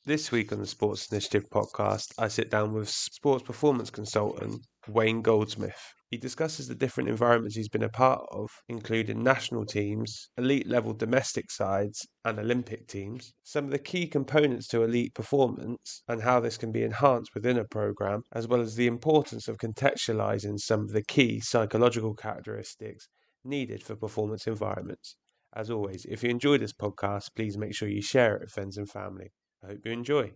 This week on the Sports Initiative podcast, I sit down with sports performance consultant Wayne Goldsmith. He discusses the different environments he's been a part of, including national teams, elite level domestic sides, and Olympic teams, some of the key components to elite performance, and how this can be enhanced within a programme, as well as the importance of contextualising some of the key psychological characteristics needed for performance environments. As always, if you enjoy this podcast, please make sure you share it with friends and family. I hope you enjoy.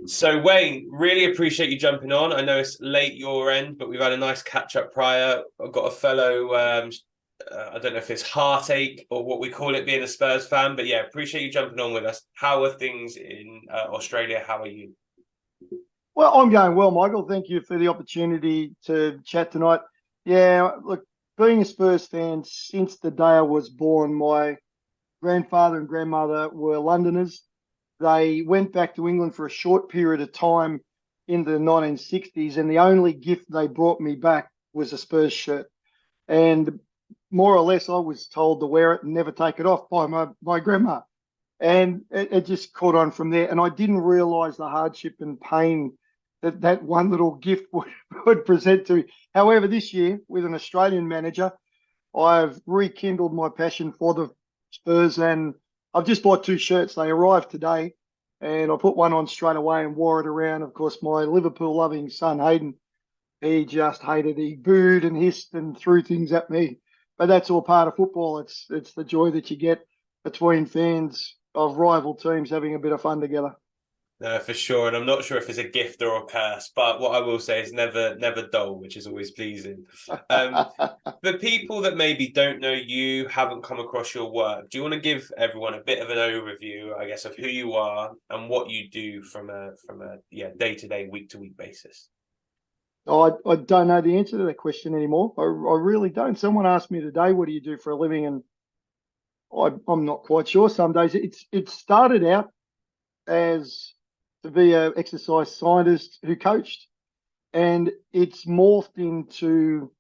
So Wayne, really appreciate you jumping on. I know it's late your end, but we've had a nice catch up prior. I've got a fellow, I don't know if it's heartache or what we call it being a Spurs fan, but yeah, appreciate you jumping on with us. How are things in Australia? How are you? Well, I'm going well, Michael. Thank you for the opportunity to chat tonight. Yeah, look, being a Spurs fan since the day I was born, my grandfather and grandmother were Londoners. They went back to England for a short period of time in the 1960s, and the only gift they brought me back was a Spurs shirt. And more or less, I was told to wear it and never take it off by my grandma. And it just caught on from there. And I didn't realise the hardship and pain that one little gift would present to me. However, this year, with an Australian manager, I've rekindled my passion for the Spurs, and I've just bought two shirts. They arrived today, and I put one on straight away and wore it around. Of course, my Liverpool-loving son, Hayden, he just hated it. He booed and hissed and threw things at me. But that's all part of football. It's the joy that you get between fans of rival teams having a bit of fun together. No, for sure. And I'm not sure if it's a gift or a curse, but what I will say is never dull, which is always pleasing. For people that maybe don't know you, haven't come across your work, do you want to give everyone a bit of an overview, I guess, of who you are and what you do from a day-to-day, week-to-week basis? I don't know the answer to that question anymore. I really don't. Someone asked me today, what do you do for a living? And I'm not quite sure. Some days it started out as to be an exercise scientist who coached, and it's morphed into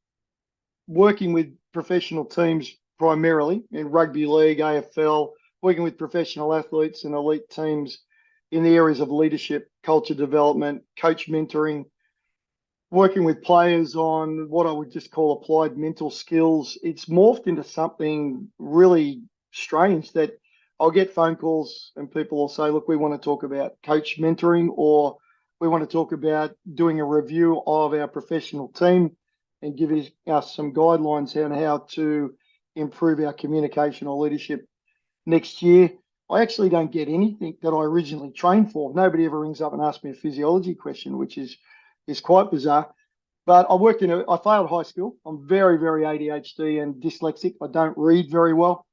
working with professional teams primarily in Rugby League, AFL, working with professional athletes and elite teams in the areas of leadership, culture development, coach mentoring, working with players on what I would just call applied mental skills. It's morphed into something really strange that I'll get phone calls and people will say, look, we want to talk about coach mentoring, or we want to talk about doing a review of our professional team and giving us some guidelines on how to improve our communication or leadership next year. I actually don't get anything that I originally trained for. Nobody ever rings up and asks me a physiology question, which is quite bizarre. But I failed high school. I'm very, very ADHD and dyslexic. I don't read very well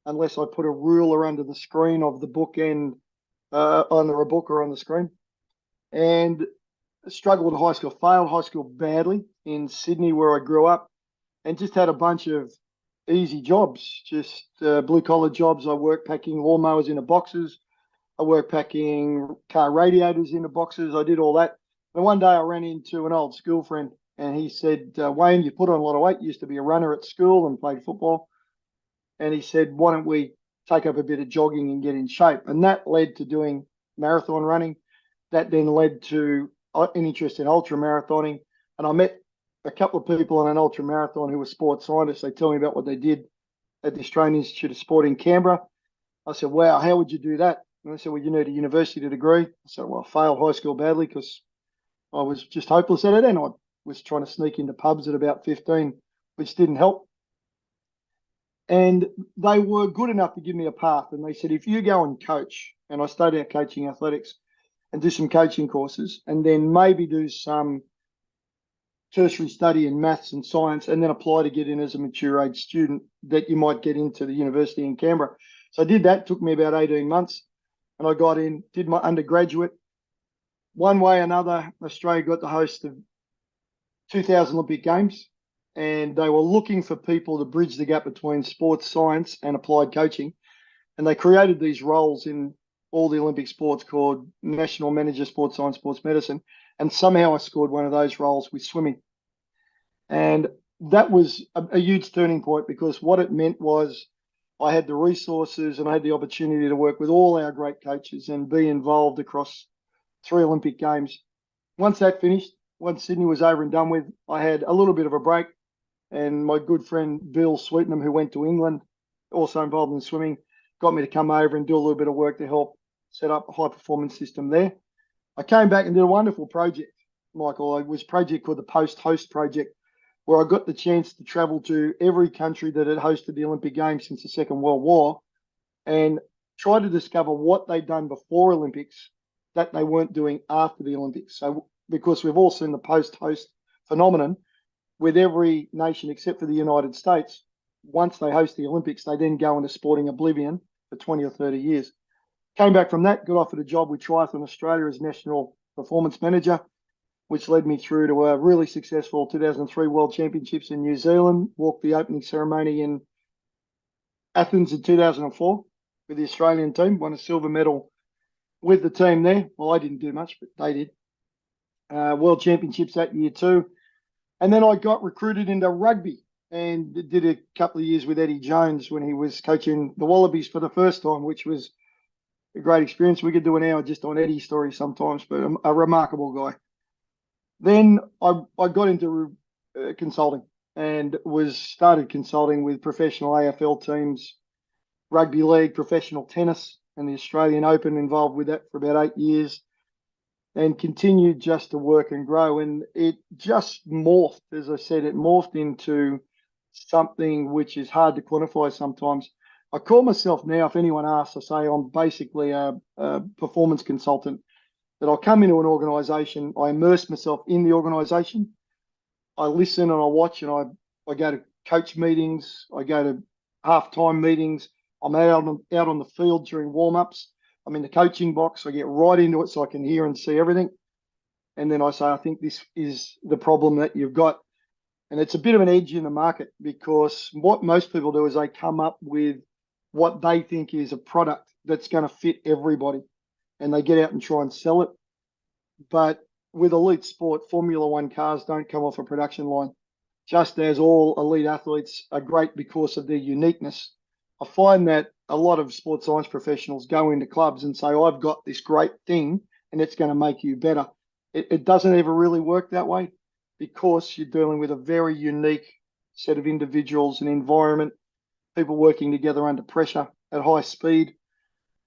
unless I put a ruler under the screen of the book and under a book or on the screen. And struggled at high school, failed high school badly in Sydney where I grew up, and just had a bunch of easy jobs, just blue-collar jobs. I worked packing lawnmowers into boxes. I worked packing car radiators into boxes. I did all that. And one day I ran into an old school friend, and he said, Wayne, you put on a lot of weight. You used to be a runner at school and played football. And he said, why don't we take up a bit of jogging and get in shape? And that led to doing marathon running. That then led to an interest in ultra marathoning. And I met a couple of people on an ultra marathon who were sports scientists. They tell me about what they did at the Australian Institute of Sport in Canberra. I said, wow, how would you do that? And they said, well, you need a university degree. I said, well, I failed high school badly because I was just hopeless at it. And I was trying to sneak into pubs at about 15, which didn't help. And they were good enough to give me a path. And they said, if you go and coach, and I started out coaching athletics and do some coaching courses, and then maybe do some tertiary study in maths and science, and then apply to get in as a mature age student, that you might get into the university in Canberra. So I did that. It took me about 18 months. And I got in, did my undergraduate. One way or another, Australia got the host of 2000 Olympic Games, and they were looking for people to bridge the gap between sports science and applied coaching. And they created these roles in all the Olympic sports called National Manager, Sports Science, Sports Medicine. And somehow I scored one of those roles with swimming. And that was a huge turning point, because what it meant was I had the resources and I had the opportunity to work with all our great coaches and be involved across 3 Olympic Games. Once that finished, once Sydney was over and done with, I had a little bit of a break. And my good friend Bill Sweetenham, who went to England, also involved in swimming, got me to come over and do a little bit of work to help set up a high performance system there. I came back and did a wonderful project, Michael. It was a project called the Post Host Project, where I got the chance to travel to every country that had hosted the Olympic Games since the Second World War and try to discover what they'd done before Olympics that they weren't doing after the Olympics. So, because we've all seen the post-host phenomenon with every nation except for the United States, once they host the Olympics, they then go into sporting oblivion for 20 or 30 years. Came back from that, got offered a job with Triathlon Australia as National Performance Manager, which led me through to a really successful 2003 World Championships in New Zealand, walked the opening ceremony in Athens in 2004 with the Australian team, won a silver medal with the team there. Well, I didn't do much, but they did. World Championships that year too. And then I got recruited into rugby and did a couple of years with Eddie Jones when he was coaching the Wallabies for the first time, which was a great experience. We could do an hour just on Eddie's story sometimes, but a remarkable guy. Then I got into consulting and started consulting with professional AFL teams, Rugby League, professional tennis, and the Australian Open, involved with that for about 8 years, and continued just to work and grow. And it just morphed, as I said, it morphed into something which is hard to quantify sometimes. I call myself now, if anyone asks, I say I'm basically a performance consultant, that I'll come into an organisation, I immerse myself in the organisation, I listen and I watch, and I go to coach meetings, I go to half-time meetings, I'm out on the field during warm-ups, I'm in the coaching box, I get right into it so I can hear and see everything. And then I say, I think this is the problem that you've got. And it's a bit of an edge in the market, because what most people do is they come up with what they think is a product that's going to fit everybody, and they get out and try and sell it. But with elite sport, Formula One cars don't come off a production line. Just as all elite athletes are great because of their uniqueness, I find that a lot of sports science professionals go into clubs and say, I've got this great thing and it's going to make you better. It doesn't ever really work that way, because you're dealing with a very unique set of individuals and environment, people working together under pressure at high speed.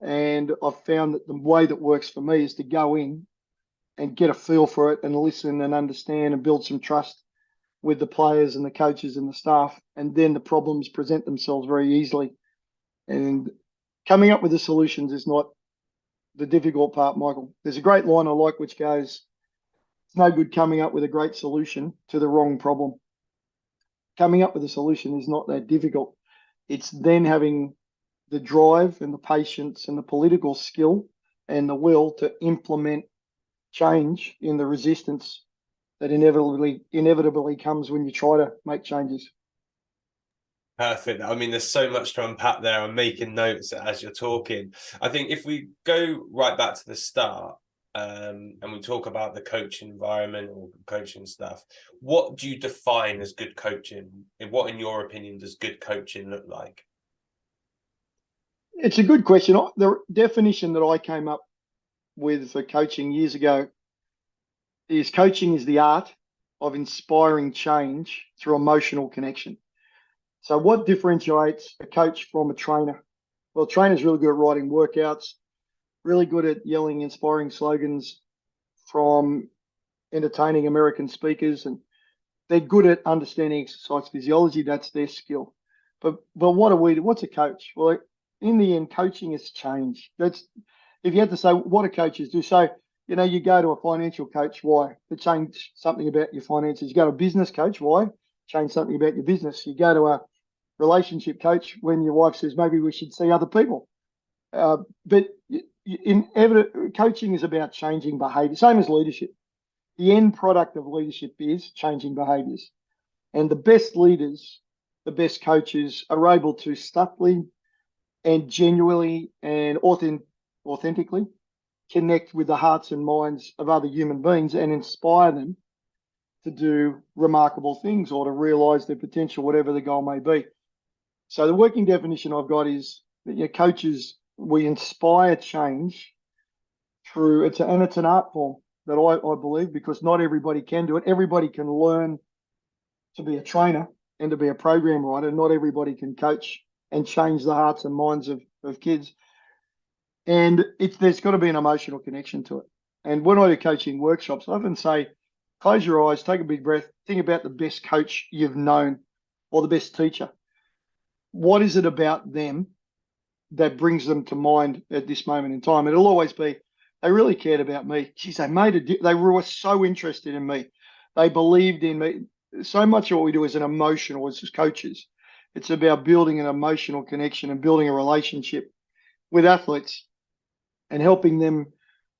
And I've found that the way that works for me is to go in and get a feel for it and listen and understand and build some trust with the players and the coaches and the staff. And then the problems present themselves very easily. And coming up with the solutions is not the difficult part, Michael. There's a great line I like which goes, it's no good coming up with a great solution to the wrong problem. Coming up with a solution is not that difficult. It's then having the drive and the patience and the political skill and the will to implement change in the resistance that inevitably comes when you try to make changes. Perfect. I mean, there's so much to unpack there. I'm making notes as you're talking. I think if we go right back to the start, and we talk about the coaching environment or coaching stuff, what do you define as good coaching? What, in your opinion, does good coaching look like? It's a good question. The definition that I came up with for coaching years ago is coaching is the art of inspiring change through emotional connection. So what differentiates a coach from a trainer? Well, a trainer's really good at writing workouts, really good at yelling inspiring slogans from entertaining American speakers, and they're good at understanding exercise physiology. That's their skill. But what do we do? What's a coach? Well, in the end, coaching is change. That's, if you had to say what do coaches do. So, you go to a financial coach, why? To change something about your finances. You go to a business coach, why? Change something about your business. You go to a relationship coach when your wife says, maybe we should see other people. But coaching is about changing behavior, same as leadership. The end product of leadership is changing behaviors. And the best leaders, the best coaches are able to subtly and genuinely and authentically connect with the hearts and minds of other human beings and inspire them to do remarkable things or to realize their potential, whatever the goal may be. So the working definition I've got is that coaches, we inspire change through it's an art form that I believe, because not everybody can do it. Everybody can learn to be a trainer and to be a program writer. Not everybody can coach and change the hearts and minds of kids. And there's got to be an emotional connection to it. And when I do coaching workshops, I often say, close your eyes, take a big breath, think about the best coach you've known or the best teacher. What is it about them that brings them to mind at this moment in time? It'll always be, they really cared about me. Geez, they were so interested in me. They believed in me. So much of what we do is an emotional, as coaches. It's about building an emotional connection and building a relationship with athletes and helping them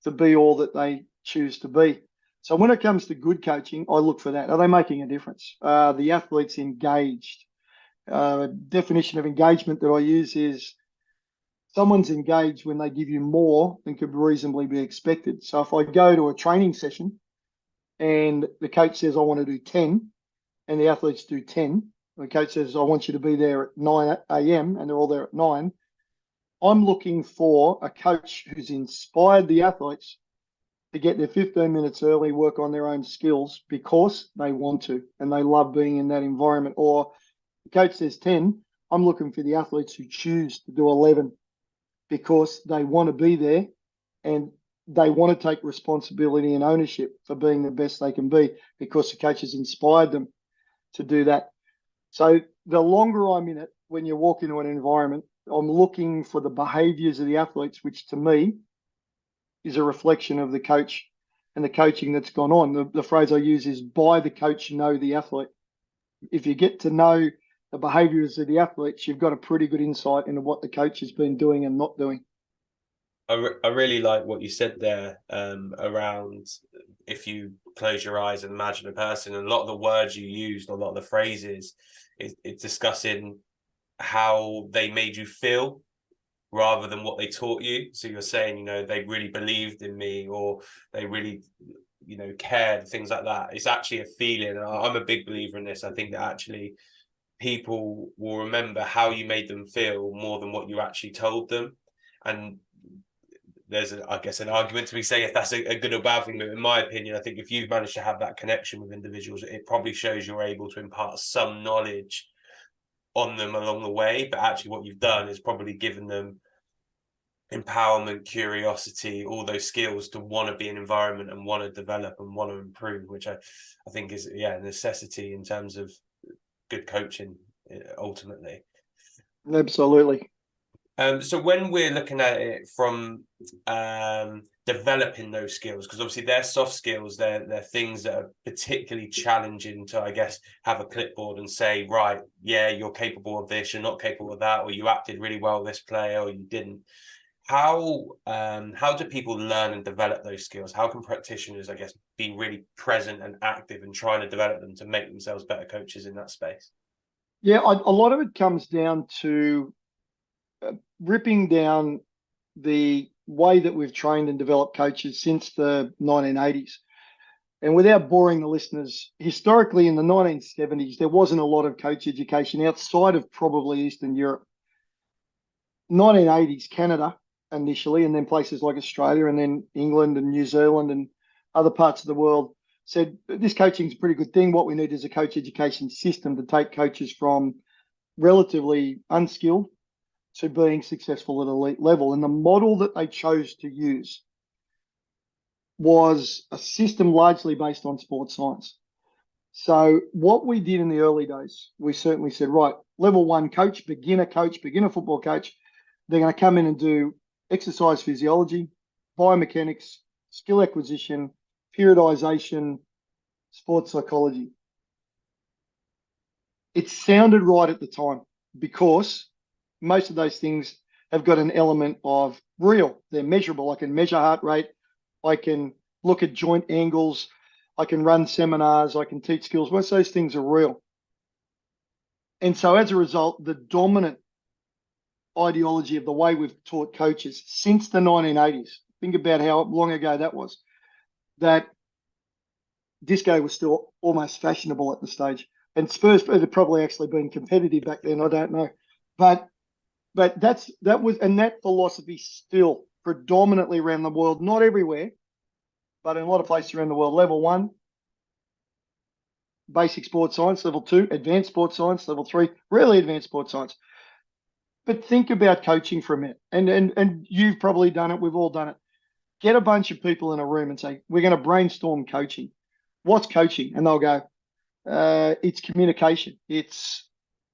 to be all that they choose to be. So when it comes to good coaching, I look for that. Are they making a difference? The athletes engaged. Definition of engagement that I use is someone's engaged when they give you more than could reasonably be expected. So if I go to a training session and the coach says, I want to do 10, and the athletes do 10, the coach says, I want you to be there at 9 a.m. and they're all there at 9, I'm looking for a coach who's inspired the athletes to get there 15 minutes early, work on their own skills because they want to and they love being in that environment. Or the coach says 10, I'm looking for the athletes who choose to do 11 because they want to be there and they want to take responsibility and ownership for being the best they can be because the coach has inspired them to do that. So the longer I'm in it, when you walk into an environment, I'm looking for the behaviors of the athletes, which to me is a reflection of the coach and the coaching that's gone on. The phrase I use is by the coach, know the athlete. If you get to know the behaviors of the athletes, you've got a pretty good insight into what the coach has been doing and not doing. I really like what you said there around if you close your eyes and imagine a person, and a lot of the words you used, a lot of the phrases, it's discussing how they made you feel rather than what they taught you. So you're saying, they really believed in me, or they really, cared, things like that. It's actually a feeling. I'm a big believer in this. I think that actually people will remember how you made them feel more than what you actually told them. And there's, I guess, an argument to be saying if that's a good or bad thing. But in my opinion, I think if you've managed to have that connection with individuals, it probably shows you're able to impart some knowledge on them along the way. But actually what you've done is probably given them empowerment, curiosity, all those skills to want to be in an environment and want to develop and want to improve, which I think is a necessity in terms of good coaching ultimately. Absolutely. So when we're looking at it from developing those skills, because obviously they're soft skills, they're things that are particularly challenging to, I guess, have a clipboard and say, right, yeah, you're capable of this, you're not capable of that, or you acted really well with this player, or you didn't. How do people learn and develop those skills? How can practitioners, I guess, be really present and active and trying to develop them to make themselves better coaches in that space? Yeah, a lot of it comes down to ripping down the way that we've trained and developed coaches since the 1980s. And without boring the listeners, historically in the 1970s, there wasn't a lot of coach education outside of probably Eastern Europe. 1980s, Canada initially, and then places like Australia, and then England and New Zealand and other parts of the world said, this coaching is a pretty good thing. What we need is a coach education system to take coaches from relatively unskilled to being successful at elite level. And the model that they chose to use was a system largely based on sports science. So what we did in the early days, we certainly said, right, level one coach, beginner football coach, they're going to come in and do exercise physiology, biomechanics, skill acquisition, periodization, sports psychology. It sounded right at the time because most of those things have got an element of real. They're measurable. I can measure heart rate. I can look at joint angles. I can run seminars. I can teach skills. Most of those things are real. And so as a result, the dominant ideology of the way we've taught coaches since the 1980s. Think about how long ago that was. That disco was still almost fashionable at the stage, and Spurs had probably actually been competitive back then. I don't know, but that philosophy still predominantly around the world, not everywhere, but in a lot of places around the world. Level 1, basic sports science. Level 2, advanced sports science. Level 3, really advanced sports science. But think about coaching for a minute, and you've probably done it. We've all done it. Get a bunch of people in a room and say, we're going to brainstorm coaching. What's coaching? And they'll go, it's communication, it's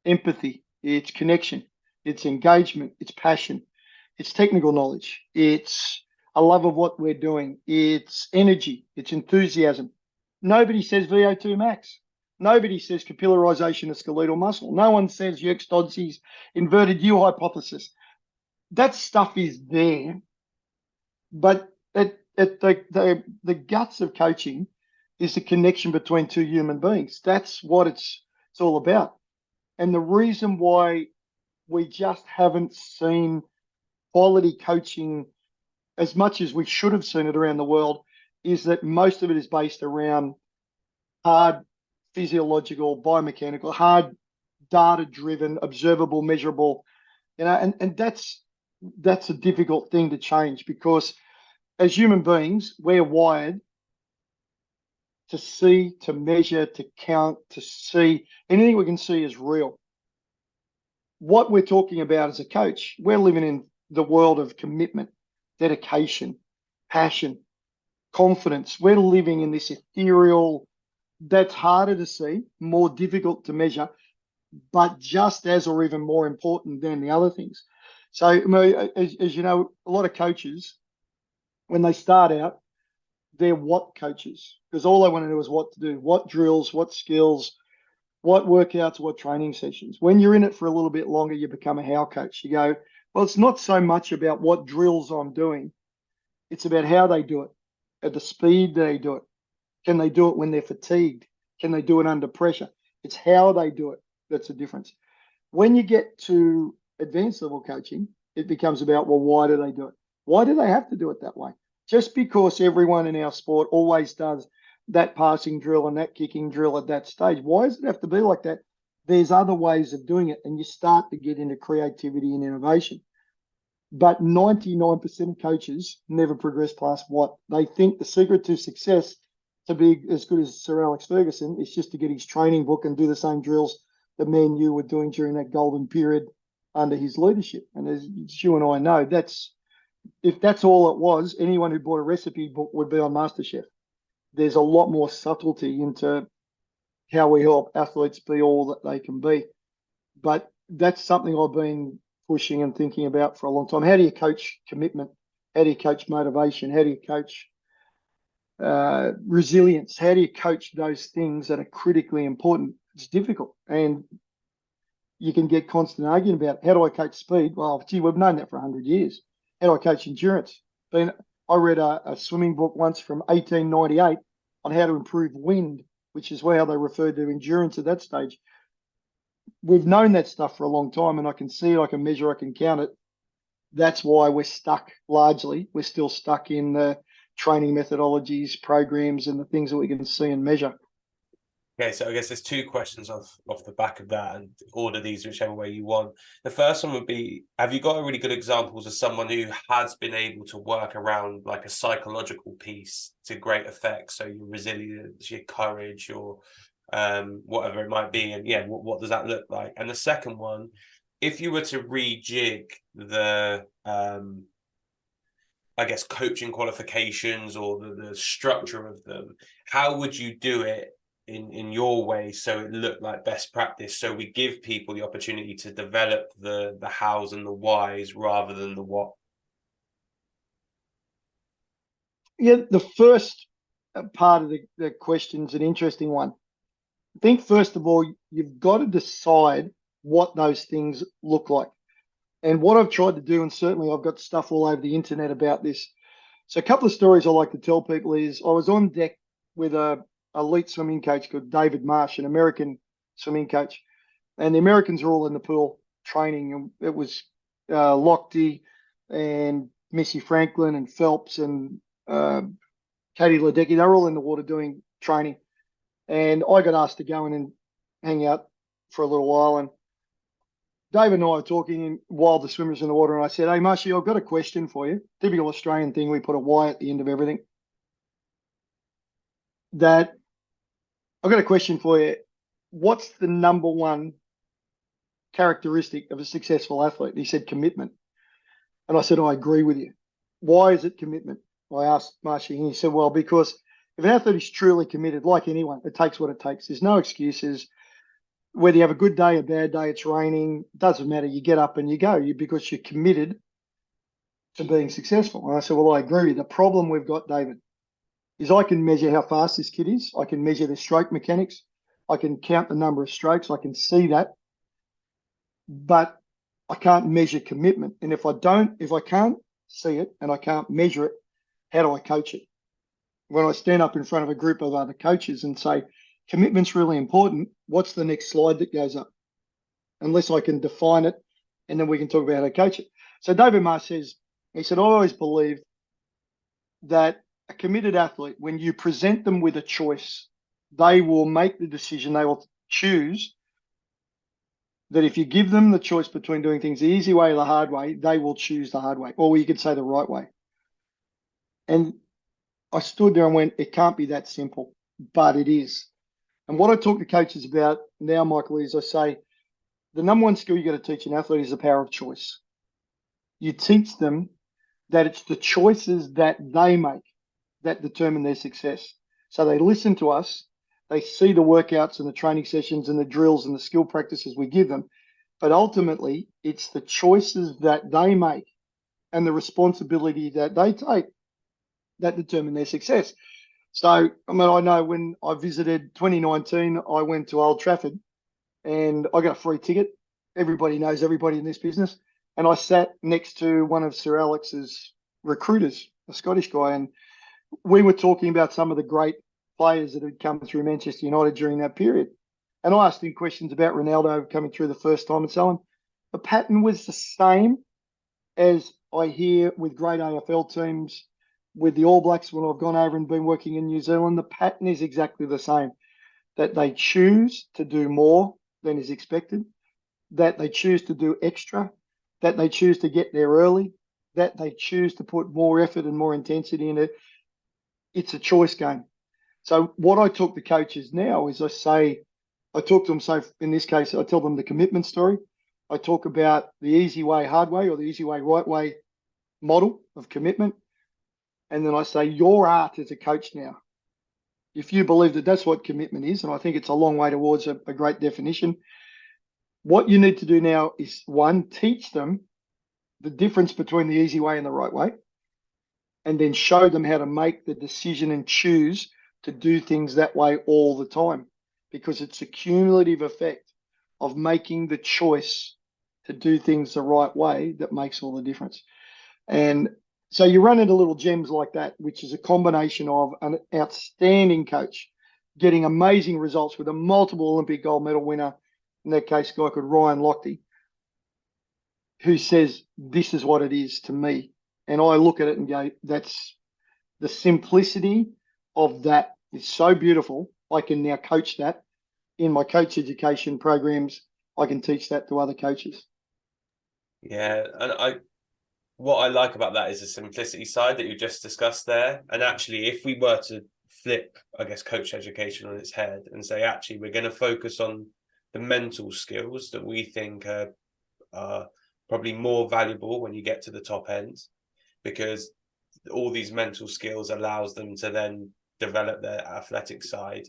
empathy, it's connection, it's engagement, it's passion, it's technical knowledge, it's a love of what we're doing, it's energy, it's enthusiasm. Nobody says VO2 max. Nobody says capillarization of skeletal muscle. No one says Yerkes-Dodsey's inverted U hypothesis. That stuff is there, but at the guts of coaching is the connection between two human beings. That's what it's all about. And the reason why we just haven't seen quality coaching as much as we should have seen it around the world is that most of it is based around hard physiological, biomechanical, hard data-driven, observable, measurable, and that's a difficult thing to change, because as human beings, we're wired to see, to measure, to count, to see. Anything we can see is real. What we're talking about as a coach, we're living in the world of commitment, dedication, passion, confidence. We're living in this ethereal, that's harder to see, more difficult to measure, but just as or even more important than the other things. So, as you know, a lot of coaches, when they start out, they're what coaches, because all they want to do is what to do, what drills, what skills, what workouts, what training sessions. When you're in it for a little bit longer, you become a how coach. You go, well, it's not so much about what drills I'm doing. It's about how they do it, at the speed they do it. Can they do it when they're fatigued? Can they do it under pressure? It's how they do it that's the difference. When you get to advanced level coaching, it becomes about, well, why do they do it? Why do they have to do it that way? Just because everyone in our sport always does that passing drill and that kicking drill at that stage, why does it have to be like that? There's other ways of doing it, and you start to get into creativity and innovation. But 99% of coaches never progress past what they think the secret to success to be as good as Sir Alex Ferguson is just to get his training book and do the same drills that me and you were doing during that golden period under his leadership. And as you and I know, if that's all it was, anyone who bought a recipe book would be on MasterChef. There's a lot more subtlety into how we help athletes be all that they can be. But that's something I've been pushing and thinking about for a long time. How do you coach commitment? How do you coach motivation? How do you coach resilience? How do you coach those things that are critically important? It's difficult, and you can get constant arguing about how do I coach speed? Well, gee, we've known that for 100 years. How do I coach endurance? I read a swimming book once from 1898 on how to improve wind, which is how they referred to endurance at that stage. We've known that stuff for a long time, and I can see it, I can measure, I can count it. That's why we're stuck largely. We're still stuck in the training methodologies, programs, and the things that we can see and measure. Okay, so I guess there's two questions off the back of that, and order these whichever way you want. The first one would be, have you got a really good examples of someone who has been able to work around like a psychological piece to great effect? So your resilience, your courage, your whatever it might be, and yeah, what does that look like? And the second one, if you were to rejig the I guess coaching qualifications or the structure of them, how would you do it in your way so it looked like best practice, so we give people the opportunity to develop the hows and the whys rather than the what? Yeah, the first part of the question is an interesting one. I think, first of all, you've got to decide what those things look like. And what I've tried to do, and certainly I've got stuff all over the internet about this. So a couple of stories I like to tell people is I was on deck with a elite swimming coach called David Marsh, an American swimming coach. And the Americans are all in the pool training. And it was Lochte and Missy Franklin and Phelps and Katie Ledecky. They're all in the water doing training. And I got asked to go in and hang out for a little while. And David and I were talking while the swimmers in the water. And I said, hey, Marshy, I've got a question for you. Typical Australian thing. We put a Y at the end of everything. That I've got a question for you. What's the number one characteristic of a successful athlete? And he said, commitment. And I said, I agree with you. Why is it commitment? I asked Marshy, and he said, well, because if an athlete is truly committed, like anyone, it takes what it takes. There's no excuses. Whether you have a good day, a bad day, it's raining, doesn't matter. You get up and you go because you're committed to being successful. And I said, well, I agree with you. The problem we've got, David, is I can measure how fast this kid is. I can measure the stroke mechanics. I can count the number of strokes. I can see that. But I can't measure commitment. And if I can't see it and I can't measure it, how do I coach it? When I stand up in front of a group of other coaches and say, commitment's really important, what's the next slide that goes up? Unless I can define it, and then we can talk about how to coach it. So David Marr says, he said, I always believe that a committed athlete, when you present them with a choice, they will make the decision, they will choose that if you give them the choice between doing things the easy way or the hard way, they will choose the hard way, or you could say the right way. And I stood there and went, it can't be that simple, but it is. And what I talk to coaches about now, Michael, is I say, the number one skill you got to teach an athlete is the power of choice. You teach them that it's the choices that they make that determine their success. So they listen to us, they see the workouts and the training sessions and the drills and the skill practices we give them. But ultimately, it's the choices that they make and the responsibility that they take that determine their success. So, I mean, I know when I visited 2019, I went to Old Trafford and I got a free ticket. Everybody knows everybody in this business. And I sat next to one of Sir Alex's recruiters, a Scottish guy, and we were talking about some of the great players that had come through Manchester United during that period. And I asked him questions about Ronaldo coming through the first time and so on. The pattern was the same as I hear with great AFL teams, with the All Blacks when I've gone over and been working in New Zealand. The pattern is exactly the same, that they choose to do more than is expected, that they choose to do extra, that they choose to get there early, that they choose to put more effort and more intensity in it. It's a choice game. So what I talk to coaches now is I talk to them, so in this case, I tell them the commitment story. I talk about the easy way, hard way, or the easy way, right way model of commitment. And then I say, your art as a coach now, if you believe that that's what commitment is, and I think it's a long way towards a great definition, what you need to do now is, one, teach them the difference between the easy way and the right way, and then show them how to make the decision and choose to do things that way all the time, because it's a cumulative effect of making the choice to do things the right way that makes all the difference. And so you run into little gems like that, which is a combination of an outstanding coach getting amazing results with a multiple Olympic gold medal winner, in that case, a guy called Ryan Lochte, who says, this is what it is to me. And I look at it and go, that's the simplicity of that is so beautiful. I can now coach that in my coach education programs. I can teach that to other coaches. Yeah, and what I like about that is the simplicity side that you just discussed there. And actually, if we were to flip, I guess, coach education on its head and say, actually, we're going to focus on the mental skills that we think are probably more valuable when you get to the top end, because all these mental skills allows them to then develop their athletic side.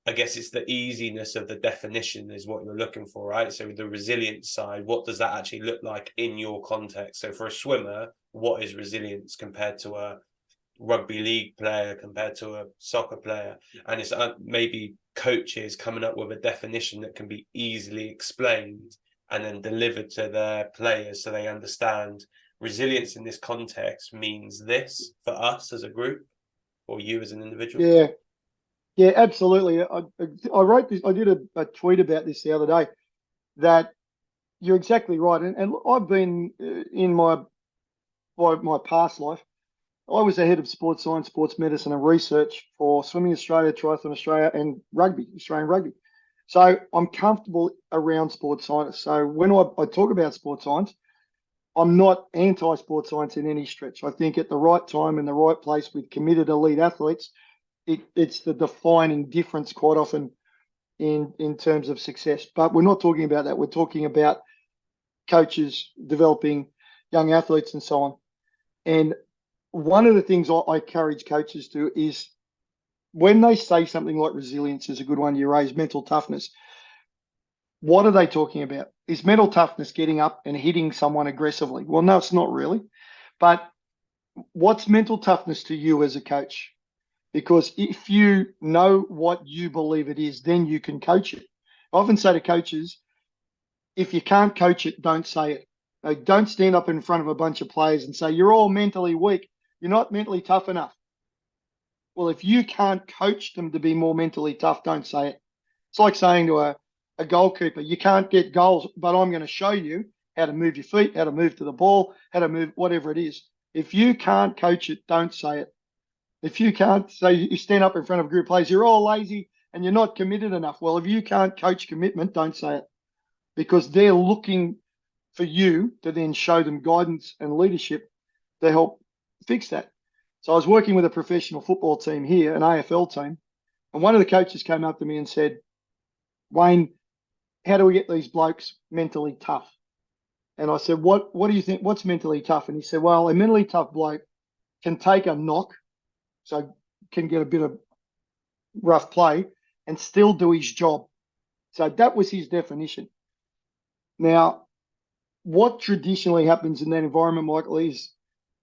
I guess it's the easiness of the definition is what you're looking for, right? So the resilience side, what does that actually look like in your context? So for a swimmer, what is resilience compared to a rugby league player, compared to a soccer player? And it's maybe coaches coming up with a definition that can be easily explained and then delivered to their players so they understand resilience in this context means this for us as a group or you as an individual. Yeah, absolutely. I wrote this. I did a tweet about this the other day, that you're exactly right. And I've been in my past life, I was the head of sports science, sports medicine, and research for Swimming Australia, Triathlon Australia, and rugby, Australian rugby. So I'm comfortable around sports science. So when I talk about sports science, I'm not anti-sports science in any stretch. I think at the right time in the right place with committed elite athletes, it's the defining difference quite often in terms of success. But we're not talking about that. We're talking about coaches developing young athletes and so on. And one of the things I encourage coaches to is when they say something like resilience is a good one you raise, mental toughness, what are they talking about? Is mental toughness getting up and hitting someone aggressively? Well, no, it's not really. But what's mental toughness to you as a coach? Because if you know what you believe it is, then you can coach it. I often say to coaches, if you can't coach it, don't say it. Like, don't stand up in front of a bunch of players and say, you're all mentally weak. You're not mentally tough enough. Well, if you can't coach them to be more mentally tough, don't say it. It's like saying to a goalkeeper, you can't get goals, but I'm going to show you how to move your feet, how to move to the ball, how to move, whatever it is. If you can't coach it, don't say it. If you can't say you stand up in front of a group of players, you're all lazy and you're not committed enough. Well, if you can't coach commitment, don't say it, because they're looking for you to then show them guidance and leadership to help fix that. So I was working with a professional football team here, an AFL team, and one of the coaches came up to me and said, Wayne, how do we get these blokes mentally tough? And I said, what do you think? What's mentally tough? And he said, well, a mentally tough bloke can take a knock, so can get a bit of rough play and still do his job. So that was his definition. Now, what traditionally happens in that environment, Michael, is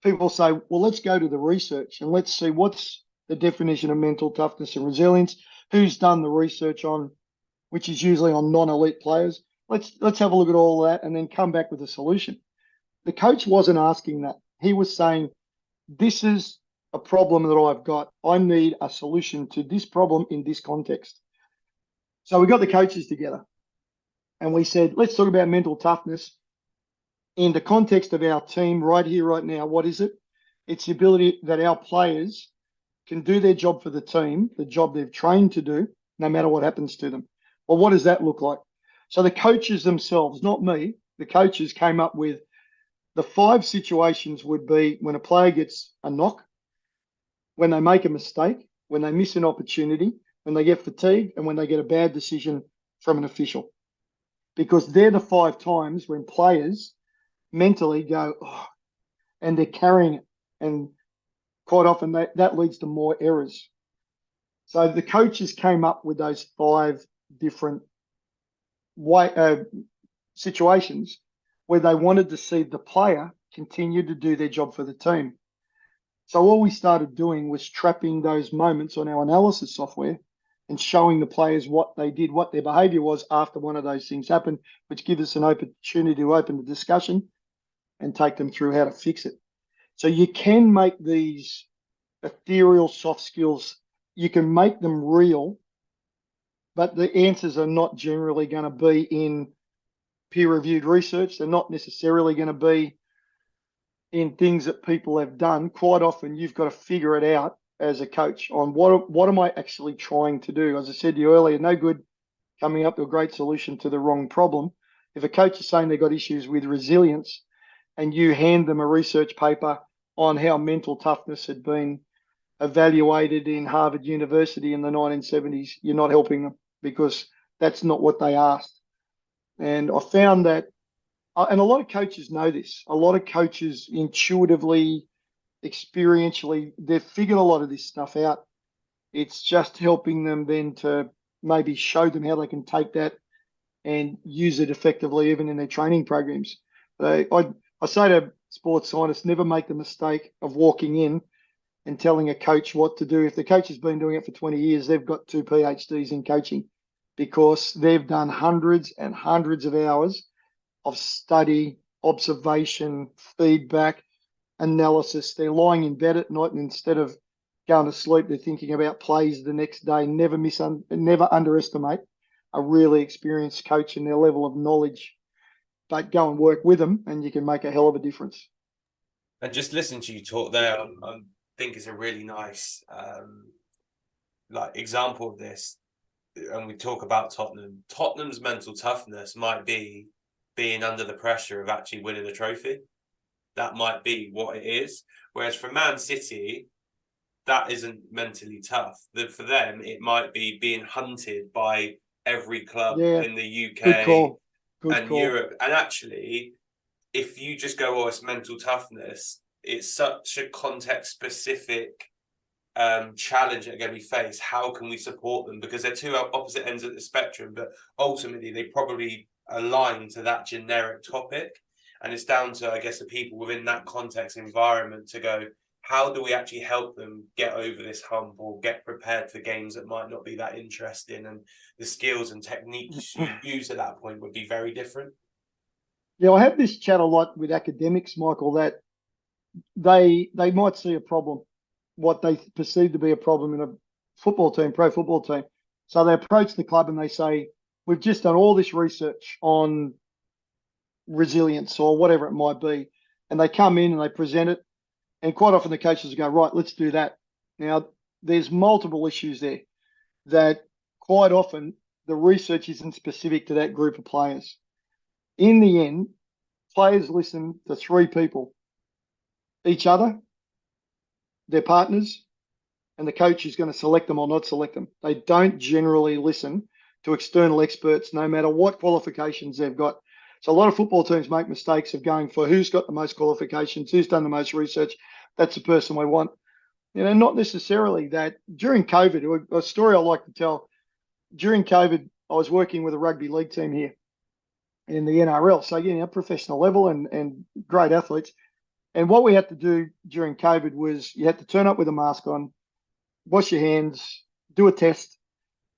people say, well, let's go to the research and let's see what's the definition of mental toughness and resilience, who's done the research on, which is usually on non-elite players. Let's have a look at all that and then come back with a solution. The coach wasn't asking that. He was saying, this is a problem that I've got. I need a solution to this problem in this context. So we got the coaches together and we said, let's talk about mental toughness in the context of our team right here, right now. What is it? It's the ability that our players can do their job for the team, the job they've trained to do, no matter what happens to them. Well, what does that look like? So the coaches themselves, not me, the coaches came up with the 5 situations would be when a player gets a knock, when they make a mistake, when they miss an opportunity, when they get fatigued, and when they get a bad decision from an official. Because they're the 5 times when players mentally go, oh, and they're carrying it. And quite often that leads to more errors. So the coaches came up with those 5 different situations where they wanted to see the player continue to do their job for the team. So all we started doing was trapping those moments on our analysis software and showing the players what they did, what their behavior was after one of those things happened, which gives us an opportunity to open the discussion and take them through how to fix it. So you can make these ethereal soft skills, you can make them real, but the answers are not generally going to be in peer-reviewed research. They're not necessarily going to be in things that people have done. Quite often, you've got to figure it out as a coach on what am I actually trying to do. As I said to you earlier, no good coming up with a great solution to the wrong problem. If a coach is saying they've got issues with resilience and you hand them a research paper on how mental toughness had been evaluated in Harvard University in the 1970s, you're not helping them because that's not what they asked. And I found that, and a lot of coaches know this, a lot of coaches intuitively, experientially, they've figured a lot of this stuff out. It's just helping them then to maybe show them how they can take that and use it effectively even in their training programs. I say to sports scientists, never make the mistake of walking in and telling a coach what to do. If the coach has been doing it for 20 years, they've got 2 PhDs in coaching because they've done hundreds and hundreds of hours of study, observation, feedback, analysis. They're lying in bed at night and instead of going to sleep, they're thinking about plays the next day. Never underestimate a really experienced coach and their level of knowledge. but go and work with them and you can make a hell of a difference. And just listen to you talk there, I think it's a really nice example of this. And we talk about Tottenham. Tottenham's mental toughness might be being under the pressure of actually winning a trophy. That might be what it is. Whereas for Man City, that isn't mentally tough. For them, it might be being hunted by every club in the Good UK call. Good and call. Europe. And actually, if you just go, oh, it's mental toughness, it's such a context-specific challenge that are going to be faced. How can we support them? Because they're two opposite ends of the spectrum, but ultimately they probably align to that generic topic. And it's down to, I guess, the people within that context environment to go, how do we actually help them get over this hump or get prepared for games that might not be that interesting? And the skills and techniques you use at that point would be very different. Yeah, I have this chat a lot with academics, Michael, that they might see a problem, what they perceive to be a problem in a football team, pro football team. So they approach the club and they say, we've just done all this research on resilience or whatever it might be. And they come in and they present it. And quite often the coaches go, right, let's do that. Now, there's multiple issues there that quite often the research isn't specific to that group of players. In the end, players listen to three people: each other, their partners, and the coach is going to select them or not select them. They don't generally listen to external experts, no matter what qualifications they've got. So a lot of football teams make mistakes of going for who's got the most qualifications, who's done the most research. That's the person we want. Not necessarily that. During COVID, a story I like to tell, during COVID, I was working with a rugby league team here in the NRL. So, professional level and great athletes. And what we had to do during COVID was you had to turn up with a mask on, wash your hands, do a test,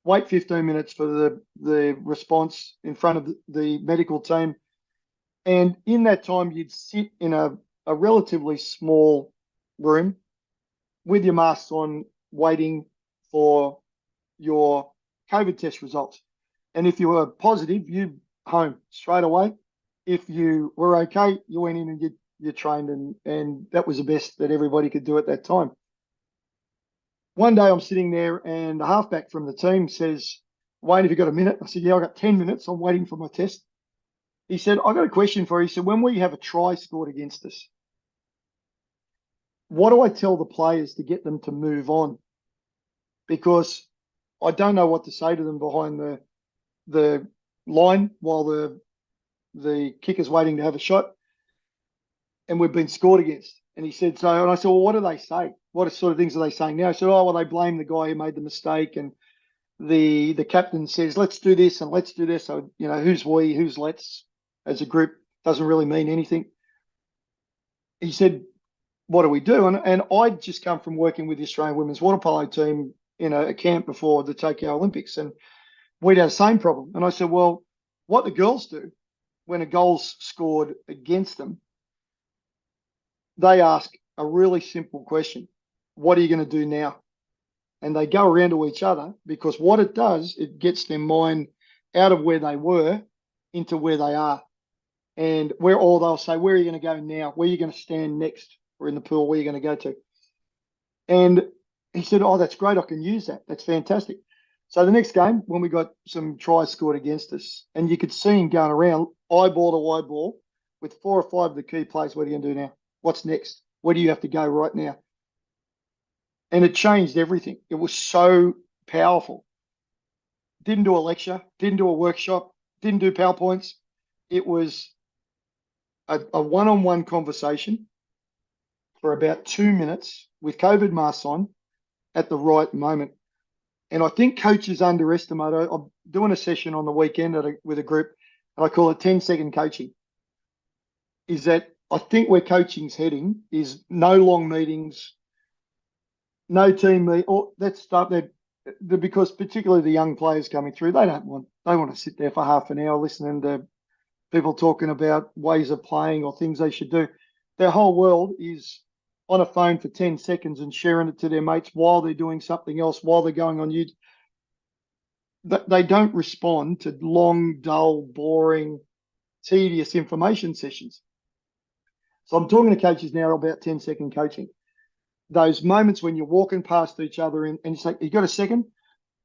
wait 15 minutes for the response in front of the medical team. And in that time, you'd sit in a relatively small room with your masks on, waiting for your COVID test results. And if you were positive, you home straight away. If you were okay, you went in and you trained, and that was the best that everybody could do at that time. One day I'm sitting there and the halfback from the team says, Wayne, have you got a minute? I said, yeah, I got 10 minutes. I'm waiting for my test. He said, I got a question for you. He said, when we have a try scored against us, what do I tell the players to get them to move on? Because I don't know what to say to them behind the line while the kicker's waiting to have a shot, and we've been scored against. And he said, and I said, well, what do they say? What sort of things are they saying now? He said, oh, well, they blame the guy who made the mistake. And the captain says, let's do this and let's do this. So, who's we, who's let's as a group doesn't really mean anything. He said, what do we do? And I'd just come from working with the Australian women's water polo team in a camp before the Tokyo Olympics. And we'd had the same problem. And I said, well, what the girls do when a goal's scored against them, they ask a really simple question. What are you going to do now? And they go around to each other, because what it does, it gets their mind out of where they were into where they are. And they'll say, where are you going to go now? Where are you going to stand next? Or in the pool, where are you going to go to? And he said, oh, that's great. I can use that. That's fantastic. So the next game, when we got some tries scored against us, and you could see him going around eyeball to eyeball with 4 or 5 of the key players, what are you going to do now? What's next? Where do you have to go right now? And it changed everything. It was so powerful. Didn't do a lecture, didn't do a workshop, didn't do PowerPoints. It was a one-on-one conversation for about 2 minutes with COVID masks on at the right moment. And I think coaches underestimate. I'm doing a session on the weekend with a group, and I call it 10-second coaching. Is that I think where coaching's heading is no long meetings, no team meet, or that stuff because particularly the young players coming through, they want to sit there for half an hour listening to people talking about ways of playing or things they should do. Their whole world is on a phone for 10 seconds and sharing it to their mates while they're doing something else, while they're going on YouTube. They don't respond to long, dull, boring tedious information sessions. So I'm talking to coaches now about 10-second coaching. Those moments when you're walking past each other and you say, you got a second?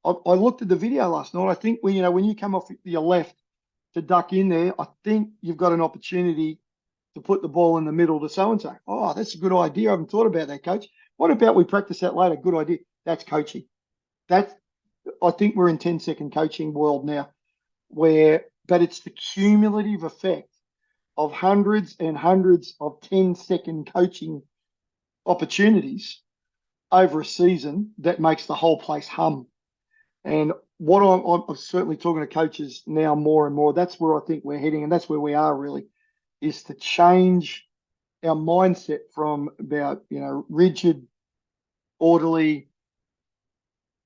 I looked at the video last night. I think when you come off your left to duck in there, I think you've got an opportunity to put the ball in the middle to so-and-so. Oh, that's a good idea. I haven't thought about that, coach. What about we practice that later? Good idea. That's coaching. I think we're in 10-second coaching world now, but it's the cumulative effect of hundreds and hundreds of 10-second coaching opportunities over a season that makes the whole place hum. And what I'm certainly talking to coaches now more and more, that's where I think we're heading, and that's where we are really, is to change our mindset from about, rigid, orderly,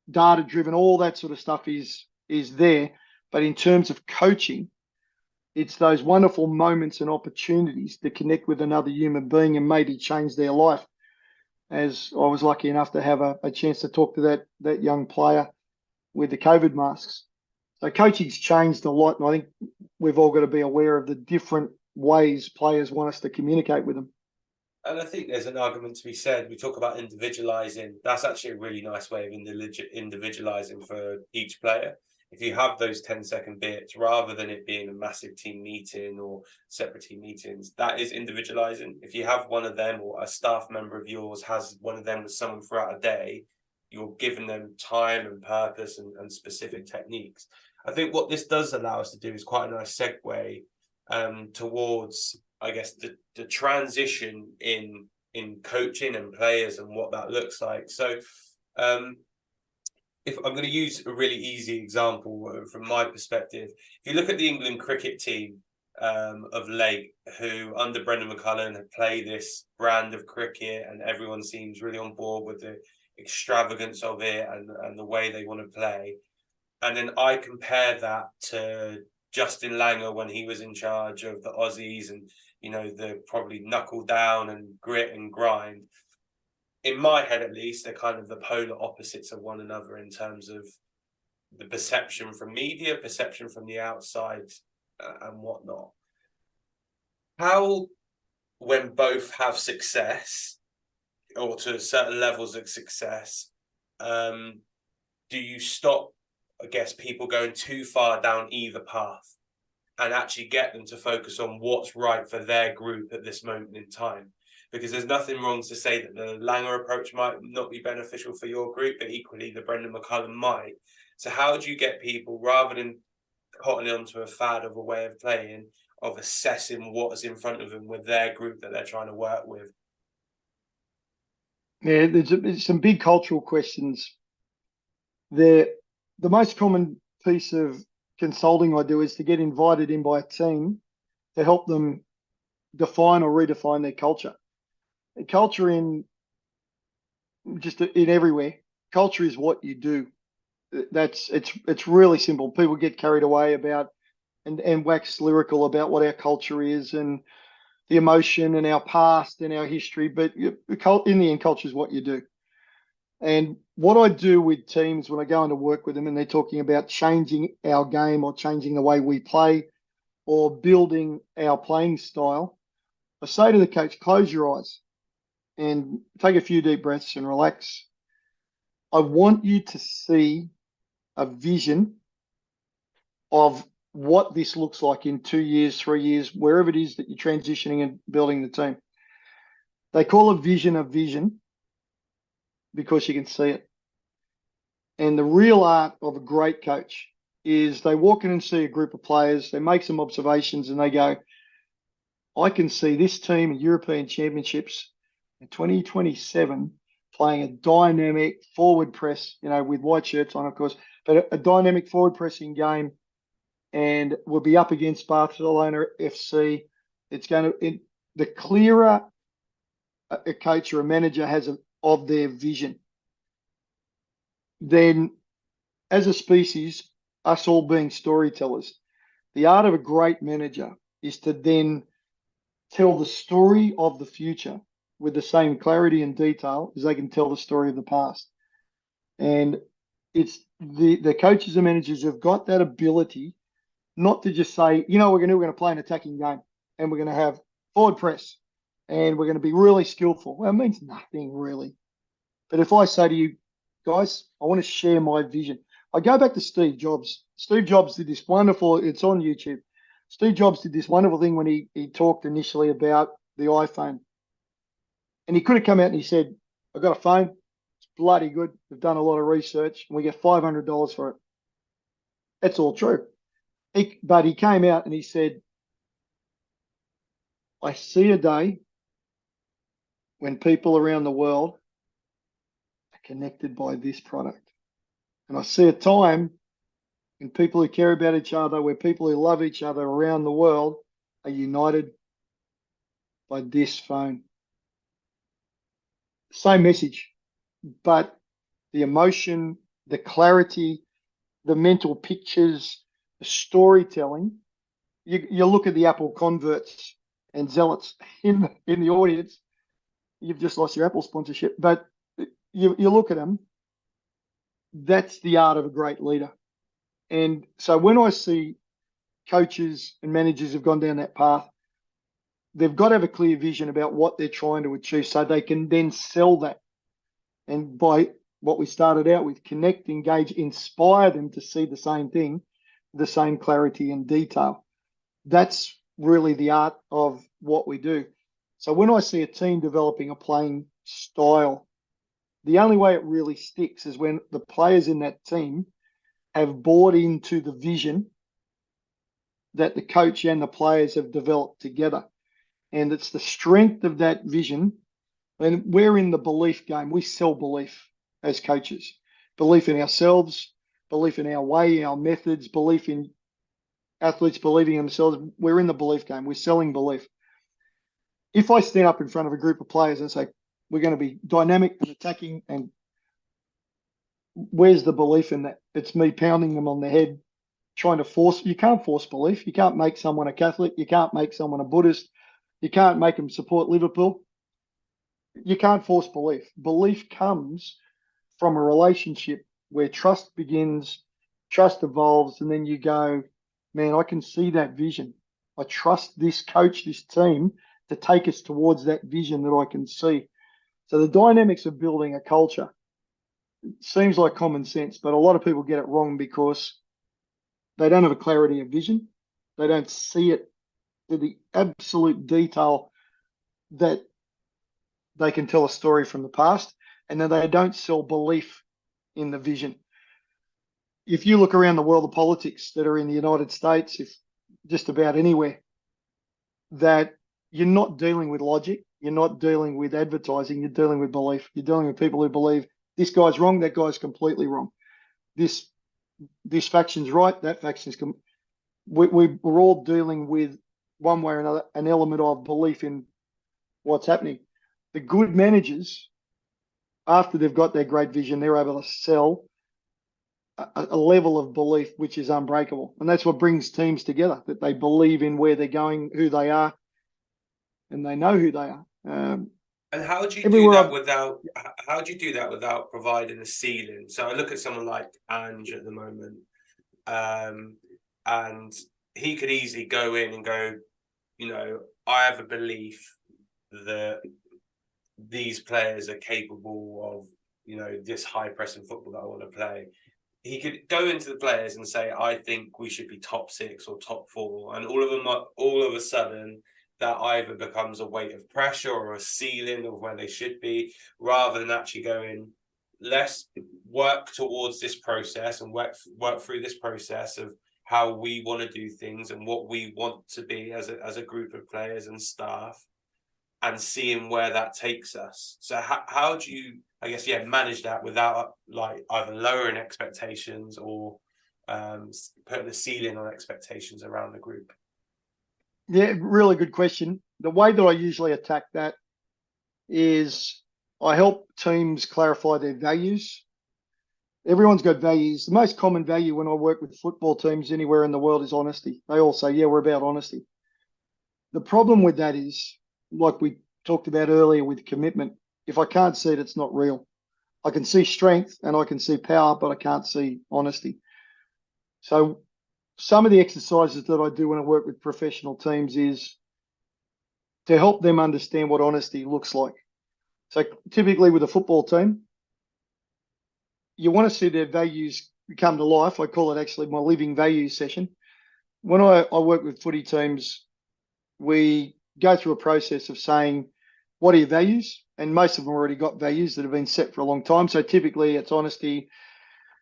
data-driven, all that sort of stuff is there. But in terms of coaching, it's those wonderful moments and opportunities to connect with another human being and maybe change their life. As I was lucky enough to have a chance to talk to that young player with the COVID masks. So coaching's changed a lot, and I think we've all got to be aware of the different ways players want us to communicate with them. And I think there's an argument to be said. We talk about individualizing. That's actually a really nice way of individualizing for each player. If you have those 10-second bits, rather than it being a massive team meeting or separate team meetings, that is individualizing. If you have one of them, or a staff member of yours has one of them with someone throughout a day, you're giving them time and purpose and specific techniques. I think what this does allow us to do is quite a nice segue towards, I guess, the transition in coaching and players and what that looks like. So if I'm going to use a really easy example from my perspective, if you look at the England cricket team of late, who under Brendan McCullum have played this brand of cricket, and everyone seems really on board with the extravagance of it and the way they want to play. And then I compare that to Justin Langer when he was in charge of the Aussies, and the probably knuckle down and grit and grind. In my head, at least, they're kind of the polar opposites of one another in terms of the perception from media, perception from the outside, and whatnot. How, when both have success, or to certain levels of success, do you stop, I guess, people going too far down either path and actually get them to focus on what's right for their group at this moment in time? Because there's nothing wrong to say that the Langer approach might not be beneficial for your group, but equally the Brendan McCullum might. So how do you get people, rather than cottoning onto a fad of a way of playing, of assessing what is in front of them with their group that they're trying to work with? Yeah, there's some big cultural questions. The most common piece of consulting I do is to get invited in by a team to help them define or redefine their culture. And culture in everywhere. Culture is what you do. It's really simple. People get carried away about and wax lyrical about what our culture is and the emotion and our past and our history, but in the end, culture is what you do. And what I do with teams when I go into work with them and they're talking about changing our game or changing the way we play or building our playing style, I say to the coach, close your eyes and take a few deep breaths and relax. I want you to see a vision of what this looks like in 2 years, 3 years, wherever it is that you're transitioning and building the team. They call a vision because you can see it. And the real art of a great coach is they walk in and see a group of players, they make some observations and they go, I can see this team in European Championships in 2027 playing a dynamic forward press, with white shirts on, of course, but a dynamic forward pressing game, and we'll be up against Barcelona FC. The clearer a coach or a manager has of their vision, then as a species, us all being storytellers, the art of a great manager is to then tell the story of the future with the same clarity and detail as they can tell the story of the past. And it's the coaches and managers who've got that ability not to just say, we're going to play an attacking game and we're going to have forward press and we're going to be really skillful. Well, it means nothing really. But if I say to you, guys, I want to share my vision. I go back to Steve Jobs. Steve Jobs did this wonderful, it's on YouTube. Steve Jobs did this wonderful thing when he talked initially about the iPhone. And he could have come out and he said, I've got a phone. It's bloody good. We've done a lot of research and we get $500 for it. That's all true. But he came out and he said, I see a day when people around the world are connected by this product. And I see a time when people who care about each other, where people who love each other around the world are united by this phone. Same message, but the emotion, the clarity, the mental pictures, the storytelling. You look at the Apple converts and zealots in the audience. You've just lost your Apple sponsorship, but you look at them. That's the art of a great leader. And so when I see coaches and managers have gone down that path, they've got to have a clear vision about what they're trying to achieve so they can then sell that. And by what we started out with, connect, engage, inspire them to see the same thing, the same clarity and detail. That's really the art of what we do. So when I see a team developing a playing style, the only way it really sticks is when the players in that team have bought into the vision that the coach and the players have developed together. And it's the strength of that vision. And we're in the belief game. We sell belief as coaches, belief in ourselves, belief in our way, our methods, belief in athletes believing in themselves. We're in the belief game. We're selling belief. If I stand up in front of a group of players and say, we're going to be dynamic and attacking, and where's the belief in that? It's me pounding them on the head, trying to force. You can't force belief. You can't make someone a Catholic. You can't make someone a Buddhist. You can't make them support Liverpool. You can't force belief. Belief comes from a relationship where trust begins, trust evolves, and then you go, man, I can see that vision. I trust this coach, this team to take us towards that vision that I can see. So the dynamics of building a culture seems like common sense, but a lot of people get it wrong because they don't have a clarity of vision. They don't see it to the absolute detail that they can tell a story from the past, and then they don't sell belief in the vision. If you look around the world of politics that are in the United States, if just about anywhere, that you're not dealing with logic, you're not dealing with advertising, you're dealing with belief. You're dealing with people who believe this guy's wrong, that guy's completely wrong. This faction's right, that faction's we're all dealing with, one way or another, an element of belief in what's happening. The good managers, after they've got their great vision, they're able to sell a level of belief which is unbreakable. And that's what brings teams together, that they believe in where they're going, who they are, and they know who they are. And how do you do everywhere that I've without? How do you do that without providing a ceiling? So I look at someone like Ange at the moment, and he could easily go in and go, I have a belief that these players are capable of, this high pressing football that I want to play. He could go into the players and say, I think we should be top 6 or top 4. And all of a sudden, that either becomes a weight of pressure or a ceiling of where they should be, rather than actually going, let's work towards this process and work through this process of how we want to do things and what we want to be as a group of players and staff, and seeing where that takes us. So how do you, I guess, manage that without either lowering expectations or putting a ceiling on expectations around the group? Yeah, really good question. The way that I usually attack that is I help teams clarify their values. Everyone's got values. The most common value when I work with football teams anywhere in the world is honesty. They all say, yeah, we're about honesty. The problem with that is, like we talked about earlier with commitment, if I can't see it, it's not real. I can see strength and I can see power, but I can't see honesty. So some of the exercises that I do when I work with professional teams is to help them understand what honesty looks like. So typically with a football team, you want to see their values come to life. I call it actually my living values session. When I work with footy teams, we go through a process of saying, what are your values? And most of them already got values that have been set for a long time. So typically it's honesty,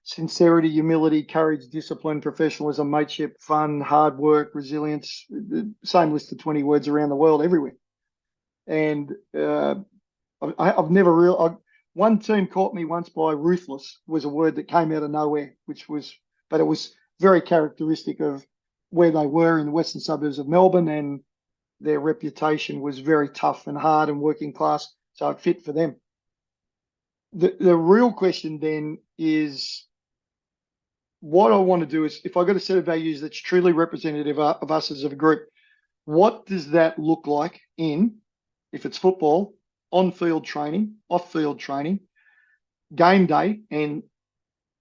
sincerity, humility, courage, discipline, professionalism, mateship, fun, hard work, resilience, the same list of 20 words around the world, everywhere. And I've never really, one team caught me once by ruthless was a word that came out of nowhere, but it was very characteristic of where they were in the western suburbs of Melbourne, and their reputation was very tough and hard and working class, so it fit for them. The real question then is, what I want to do is, if I've got a set of values that's truly representative of us as a group, what does that look like in, if it's football, on-field training, off-field training, game day, and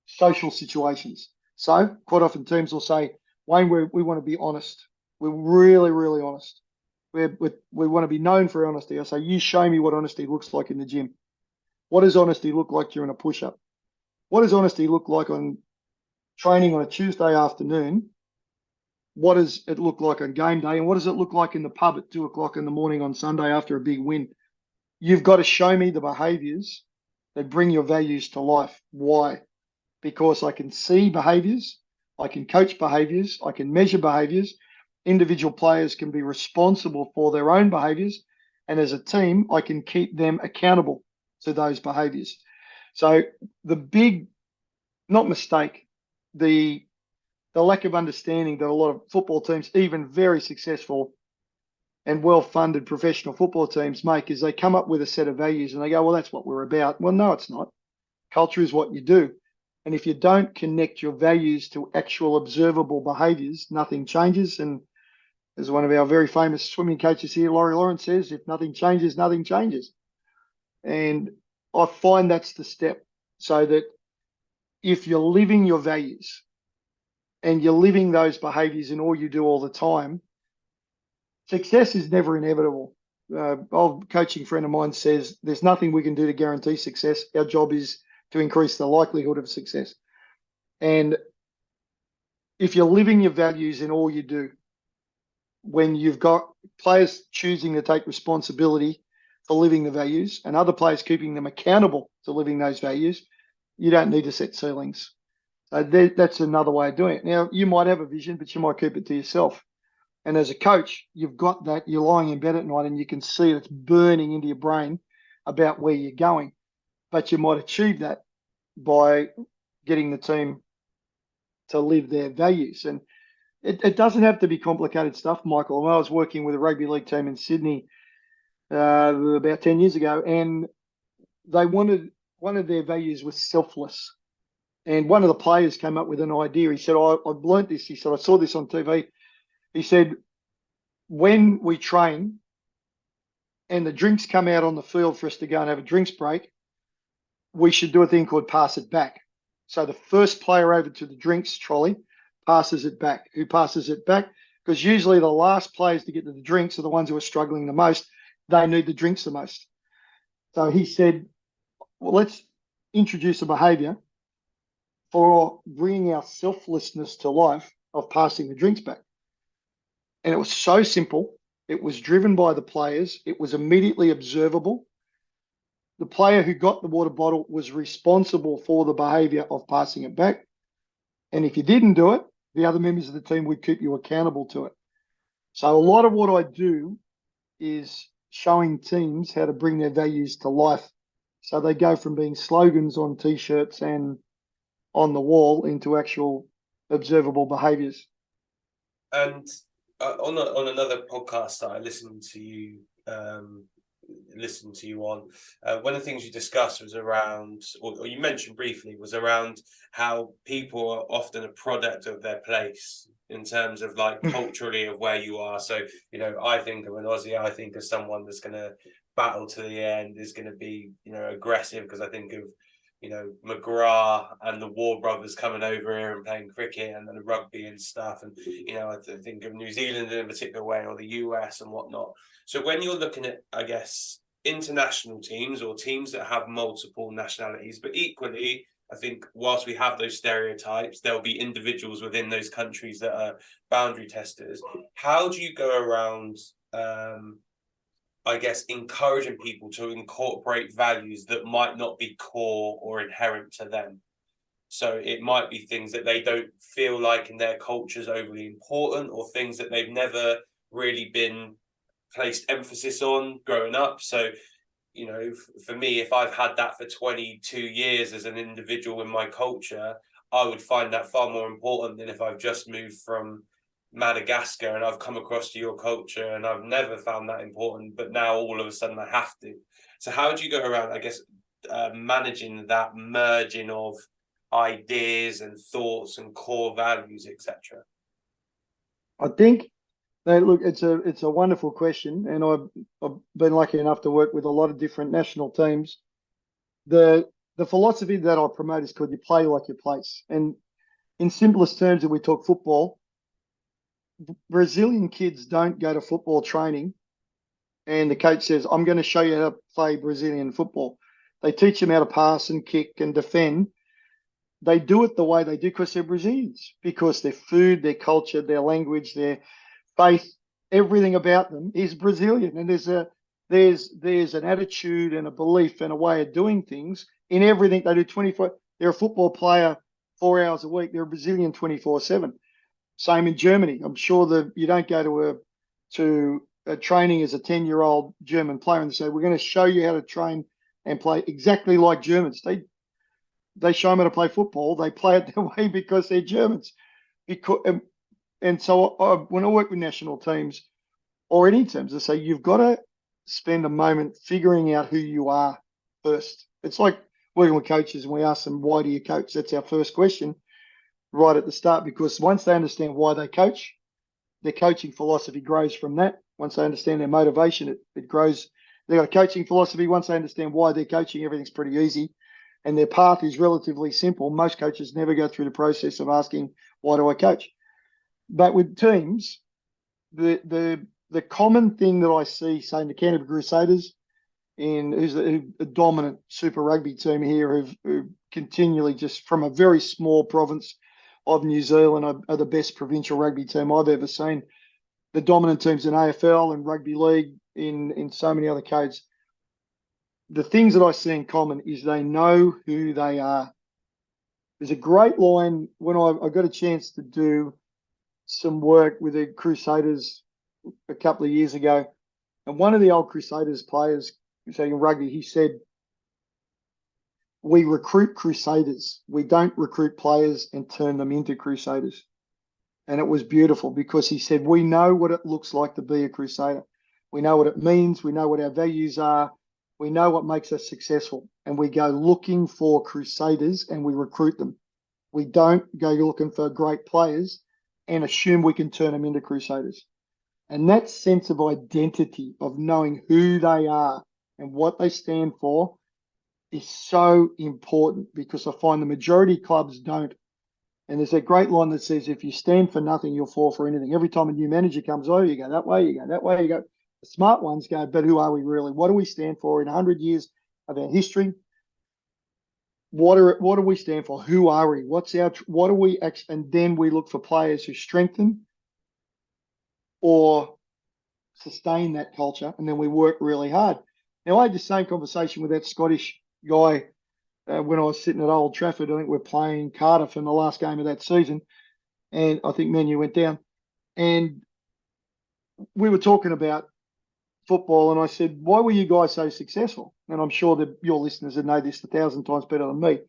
social situations? So quite often teams will say, Wayne, we want to be honest. We're really, really honest. We want to be known for honesty. I say, you show me what honesty looks like in the gym. What does honesty look like during a push-up? What does honesty look like on training on a Tuesday afternoon? What does it look like on game day? And what does it look like in the pub at 2 o'clock in the morning on Sunday after a big win? You've got to show me the behaviors that bring your values to life. Why? Because I can see behaviors, I can coach behaviors, I can measure behaviors. Individual players can be responsible for their own behaviors. And as a team, I can keep them accountable to those behaviors. So the big, not mistake, the lack of understanding that a lot of football teams, even very successful and well-funded professional football teams, make is they come up with a set of values and they go, well, that's what we're about. Well, no, it's not. Culture is what you do. And if you don't connect your values to actual observable behaviors, nothing changes. And as one of our very famous swimming coaches here, Laurie Lawrence, says, if nothing changes, nothing changes. And I find that's the step, so that if you're living your values and you're living those behaviors in all you do all the time, success is never inevitable. Old coaching friend of mine says there's nothing we can do to guarantee success. Our job is to increase the likelihood of success. And if you're living your values in all you do, when you've got players choosing to take responsibility for living the values and other players keeping them accountable to living those values, you don't need to set ceilings. So that's another way of doing it. Now, you might have a vision, but you might keep it to yourself. And as a coach, you've got that. You're lying in bed at night and you can see it's burning into your brain about where you're going. But you might achieve that by getting the team to live their values. And it doesn't have to be complicated stuff, Michael. When I was working with a rugby league team in Sydney about 10 years ago, and they wanted, one of their values was selfless. And one of the players came up with an idea. He said, I've learnt this. He said, I saw this on TV. He said, when we train and the drinks come out on the field for us to go and have a drinks break, we should do a thing called pass it back. So the first player over to the drinks trolley passes it back. Who passes it back? Because usually the last players to get to the drinks are the ones who are struggling the most. They need the drinks the most. So he said, well, let's introduce a behavior for bringing our selflessness to life of passing the drinks back. And it was so simple. It was driven by the players. It was immediately observable. The player who got the water bottle was responsible for the behavior of passing it back. And if you didn't do it, the other members of the team would keep you accountable to it. So a lot of what I do is showing teams how to bring their values to life. So they go from being slogans on T-shirts and on the wall into actual observable behaviors. And on another podcast that I listened to you on, one of the things you discussed was around, or you mentioned briefly, was around how people are often a product of their place in terms of like culturally of where you are. So, you know, I think of an Aussie, I think of someone that's going to battle to the end, is going to be, you know, aggressive, because I think of, McGrath and the War brothers coming over here and playing cricket and the rugby and stuff. And, I think of New Zealand in a particular way, or the US and whatnot. So when you're looking at, I guess, international teams or teams that have multiple nationalities, but equally, I think whilst we have those stereotypes, there'll be individuals within those countries that are boundary testers. How do you go around, I guess, encouraging people to incorporate values that might not be core or inherent to them? So it might be things that they don't feel like in their cultures overly important, or things that they've never really been placed emphasis on growing up. So, for me, if I've had that for 22 years as an individual in my culture, I would find that far more important than if I've just moved from Madagascar and I've come across to your culture and I've never found that important, but now all of a sudden I have to. So how do you go around, I guess, managing that merging of ideas and thoughts and core values, etc.? I think look, it's a wonderful question, and I've been lucky enough to work with a lot of different national teams. The philosophy that I promote is called you play like you place. And in simplest terms, if we talk football, Brazilian kids don't go to football training and the coach says, I'm going to show you how to play Brazilian football. They teach them how to pass and kick and defend. They do it the way they do because they're Brazilians, because their food, their culture, their language, their faith, everything about them is Brazilian. And there's an attitude and a belief and a way of doing things in everything they do 24. They're a football player 4 hours a week. They're a Brazilian 24/7. Same in Germany. I'm sure that you don't go to a training as a 10-year-old German player and say, we're going to show you how to train and play exactly like Germans. They show them how to play football. They play it their way because they're Germans. And so when I work with national teams or any teams, I say, you've got to spend a moment figuring out who you are first. It's like working with coaches and we ask them, why do you coach? That's our first question right at the start, because once they understand why they coach, their coaching philosophy grows from that. Once they understand their motivation, it grows. They've got a coaching philosophy. Once they understand why they're coaching, everything's pretty easy. And their path is relatively simple. Most coaches never go through the process of asking, why do I coach? But with teams, the common thing that I see, say, in the Canterbury Crusaders, who's a dominant Super Rugby team here, who continually, just from a very small province of New Zealand, are the best provincial rugby team I've ever seen. The dominant teams in AFL and Rugby League, in so many other codes. The things that I see in common is they know who they are. There's a great line when I got a chance to do some work with the Crusaders a couple of years ago, and one of the old Crusaders players, so in rugby, he said, we recruit Crusaders. We don't recruit players and turn them into Crusaders. And it was beautiful because he said, we know what it looks like to be a Crusader. We know what it means. We know what our values are. We know what makes us successful. And we go looking for Crusaders and we recruit them. We don't go looking for great players and assume we can turn them into Crusaders. And that sense of identity, of knowing who they are and what they stand for, is so important, because I find the majority of clubs don't. And there's a great line that says, if you stand for nothing, you'll fall for anything. Every time a new manager comes over, you go that way, you go that way, you go. The smart ones go, but who are we really? What do we stand for in 100 years of our history? What do we stand for? Who are we? What do we, and then we look for players who strengthen or sustain that culture, and then we work really hard. Now, I had the same conversation with that Scottish guy when I was sitting at Old Trafford. I think we're playing Cardiff in the last game of that season, and I think Man U went down. And we were talking about football, and I said, why were you guys so successful? And I'm sure that your listeners would know this 1,000 times better than me.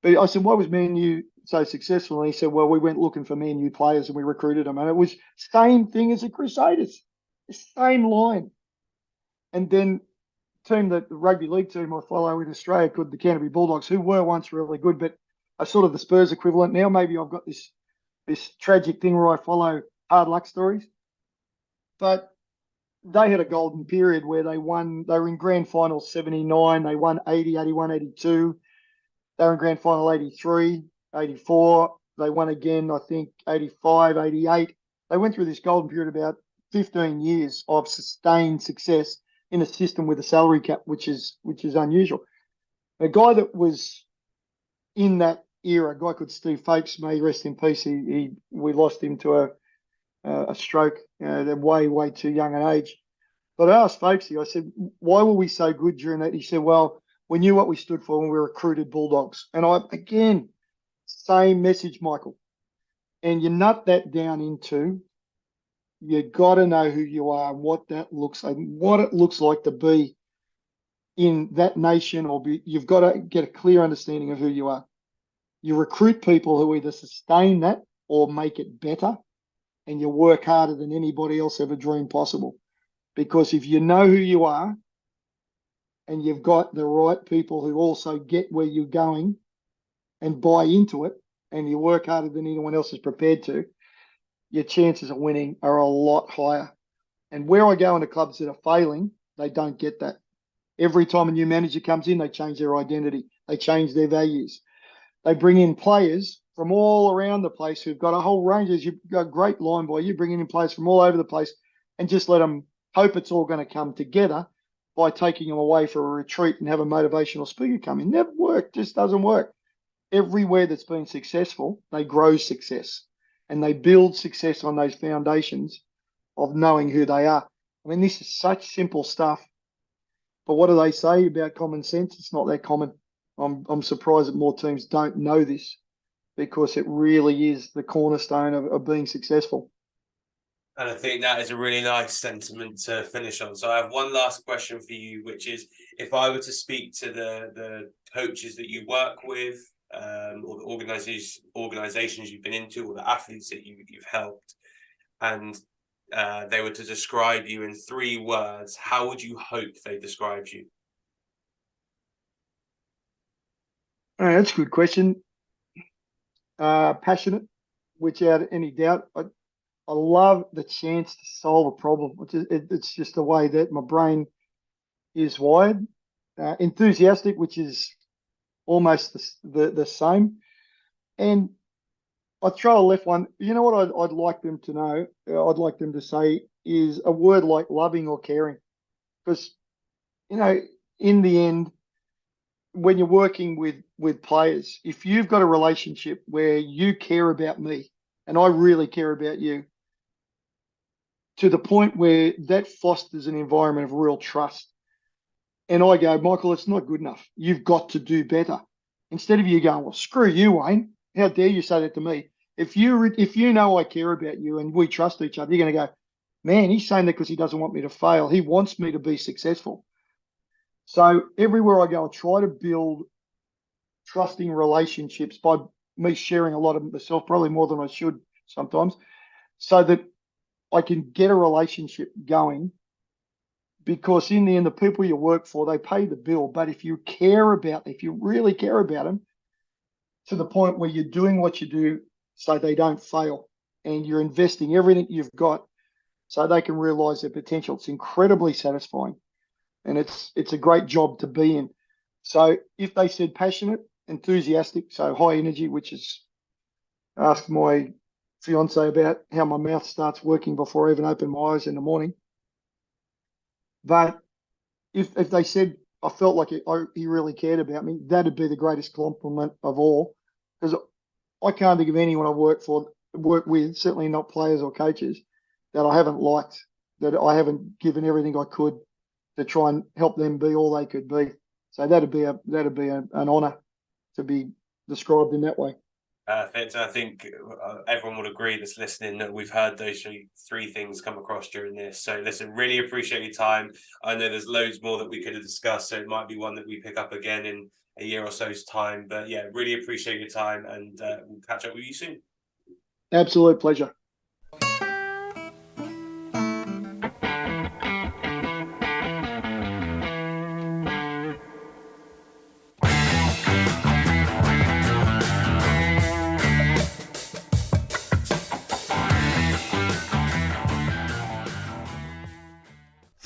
But I said, why was Man U so successful? And he said, well, we went looking for Man U players and we recruited them. And it was same thing as the Crusaders, the same line. And then the rugby league team I follow in Australia called the Canterbury Bulldogs, who were once really good, but are sort of the Spurs equivalent now. Maybe I've got this tragic thing where I follow hard luck stories. But they had a golden period where they were in grand finals 79, they won 80, 81, 82. They were in grand final 83, 84. They won again, I think, 85, 88. They went through this golden period about 15 years of sustained success in a system with a salary cap, which is unusual. A guy that was in that era, a guy called Steve Fakes, may he rest in peace. We lost him to a stroke at way too young an age. But I asked Fakesy, I said, why were we so good during that? He said, well, we knew what we stood for when we recruited Bulldogs. And again, same message, Michael. And you nut that down into, you got to know who you are and what that looks like, what it looks like to be in that nation, you've got to get a clear understanding of who you are. You recruit people who either sustain that or make it better, and you work harder than anybody else ever dreamed possible. Because if you know who you are and you've got the right people who also get where you're going and buy into it, and you work harder than anyone else is prepared to, your chances of winning are a lot higher. And where I go into clubs that are failing, they don't get that. Every time a new manager comes in, they change their identity. They change their values. They bring in players from all around the place who've got a whole range. You've got a great line, boy. You're bringing in players from all over the place and just let them hope it's all going to come together by taking them away for a retreat and have a motivational speaker come in. Never worked. Just doesn't work. Everywhere that's been successful, they grow success and they build success on those foundations of knowing who they are. I mean, this is such simple stuff. But what do they say about common sense? It's not that common. I'm surprised that more teams don't know this, because it really is the cornerstone of being successful. And I think that is a really nice sentiment to finish on. So I have one last question for you, which is, if I were to speak to the coaches that you work with, or the organizations you've been into, or the athletes that you've helped, and they were to describe you in 3 words, how would you hope they described you? That's a good question. Passionate, without any doubt. I love the chance to solve a problem. It's just the way that my brain is wired. Enthusiastic, which is almost the same. And I throw a left one. You know what I'd like them to know? I'd like them to say is a word like loving or caring. Because, in the end, when you're working with players, if you've got a relationship where you care about me and I really care about you, to the point where that fosters an environment of real trust. And I go, Michael, it's not good enough. You've got to do better. Instead of you going, well, screw you, Wayne. How dare you say that to me? If you know I care about you and we trust each other, you're going to go, man, he's saying that because he doesn't want me to fail. He wants me to be successful. So everywhere I go, I try to build trusting relationships by me sharing a lot of myself, probably more than I should sometimes, so that I can get a relationship going. Because in the end, the people you work for, they pay the bill. But if you really care about them, to the point where you're doing what you do so they don't fail, and you're investing everything you've got so they can realize their potential, it's incredibly satisfying. And it's a great job to be in. So if they said passionate, enthusiastic, so high energy, which is, ask my fiance about how my mouth starts working before I even open my eyes in the morning. But if they said I felt like he really cared about me, that'd be the greatest compliment of all. Because I can't think of anyone I've worked with, certainly not players or coaches, that I haven't liked, that I haven't given everything I could to try and help them be all they could be. So that'd be an honour to be described in that way. Perfect. I think everyone would agree that's listening that we've heard those 3 things come across during this. So listen, really appreciate your time. I know there's loads more that we could have discussed, so it might be one that we pick up again in a year or so's time. But yeah, really appreciate your time, and we'll catch up with you soon. Absolute pleasure.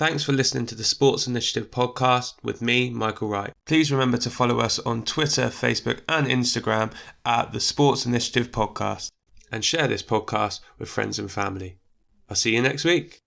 Thanks for listening to the Sports Initiative podcast with me, Michael Wright. Please remember to follow us on Twitter, Facebook and Instagram at the Sports Initiative Podcast, and share this podcast with friends and family. I'll see you next week.